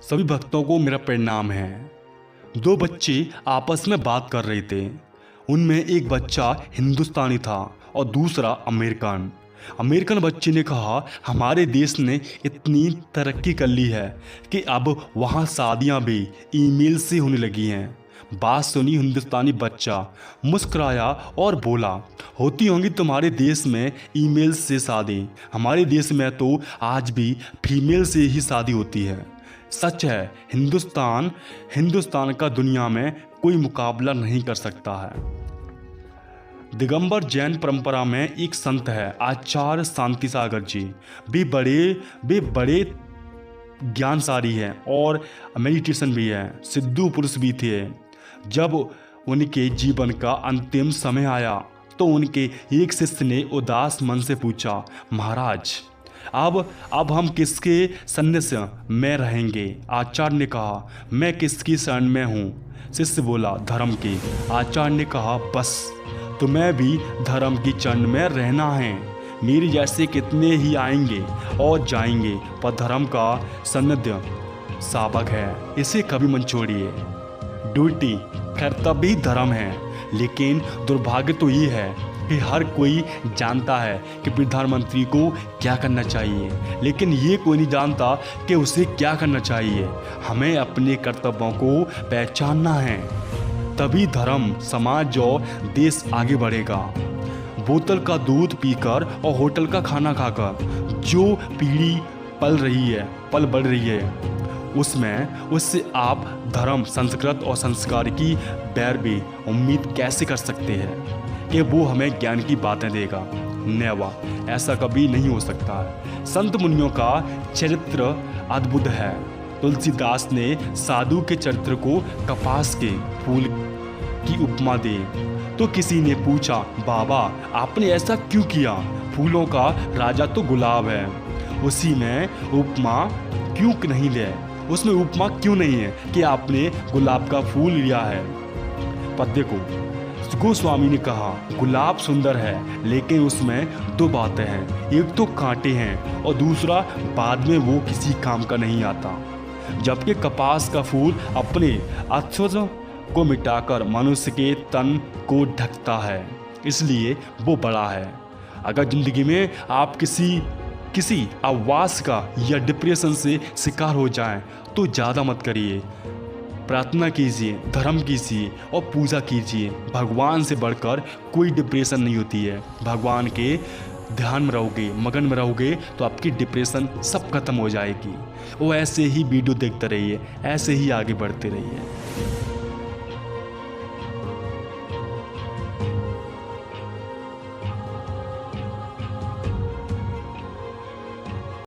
सभी भक्तों को मेरा प्रणाम है। दो बच्चे आपस में बात कर रहे थे। उनमें एक बच्चा हिंदुस्तानी था और दूसरा अमेरिकन। अमेरिकन बच्चे ने कहा, हमारे देश ने इतनी तरक्की कर ली है कि अब वहाँ शादियाँ भी ईमेल से होने लगी हैं। बात सुनी हिंदुस्तानी बच्चा मुस्कुराया और बोला, होती होंगी तुम्हारे देश में ईमेल से शादी, हमारे देश में तो आज भी फीमेल से ही शादी होती है। सच है, हिंदुस्तान का दुनिया में कोई मुकाबला नहीं कर सकता है। दिगंबर जैन परंपरा में एक संत है, आचार्य शांति सागर जी। वे बड़े ज्ञानसारी हैं और मेडिटेशन भी है। सिद्धू पुरुष भी थे। जब उनके जीवन का अंतिम समय आया तो उनके एक शिष्य ने उदास मन से पूछा, महाराज अब हम किसके सन्निध्य में रहेंगे? आचार्य ने कहा, मैं किसकी शरण में हूँ? शिष्य बोला, धर्म की। आचार्य ने कहा, बस तुम्हें भी धर्म की चरण में रहना है। मेरे जैसे कितने ही आएंगे और जाएंगे, पर धर्म का सानिध्य साबक है, इसे कभी मत छोड़िए। ड्यूटी कर्तव्य ही धर्म है। लेकिन दुर्भाग्य तो ये है कि हर कोई जानता है कि प्रधानमंत्री को क्या करना चाहिए, लेकिन ये कोई नहीं जानता कि उसे क्या करना चाहिए। हमें अपने कर्तव्यों को पहचानना है, तभी धर्म, समाज और देश आगे बढ़ेगा। बोतल का दूध पीकर और होटल का खाना खाकर जो पीढ़ी पल बढ़ रही है, उससे आप धर्म, संस्कृत और संस्कार की भी उम्मीद कैसे कर सकते हैं कि वो हमें ज्ञान की बातें देगा? नेवा, ऐसा कभी नहीं हो सकता है। संत मुनियों का चरित्र अद्भुत है। तुलसीदास ने साधु के चरित्र को कपास के फूल की उपमा दी तो किसी ने पूछा, बाबा आपने ऐसा क्यों किया? फूलों का राजा तो गुलाब है, उसमें उपमा क्यों नहीं है कि आपने गुलाब का फूल लिया है? पद्य को गोस्वामी ने कहा, गुलाब सुंदर है लेकिन उसमें दो बातें हैं, एक तो कांटे हैं और दूसरा बाद में वो किसी काम का नहीं आता। जबकि कपास का फूल अपने अस्तित्व को मिटाकर मनुष्य के तन को ढकता है, इसलिए वो बड़ा है। अगर जिंदगी में आप किसी आवास का या डिप्रेशन से शिकार हो जाएं तो ज़्यादा मत करिए, प्रार्थना कीजिए, धर्म कीजिए और पूजा कीजिए। भगवान से बढ़कर कोई डिप्रेशन नहीं होती है। भगवान के ध्यान में रहोगे, मगन में रहोगे तो आपकी डिप्रेशन सब खत्म हो जाएगी। वो ऐसे ही वीडियो देखते रहिए, ऐसे ही आगे बढ़ते रहिए।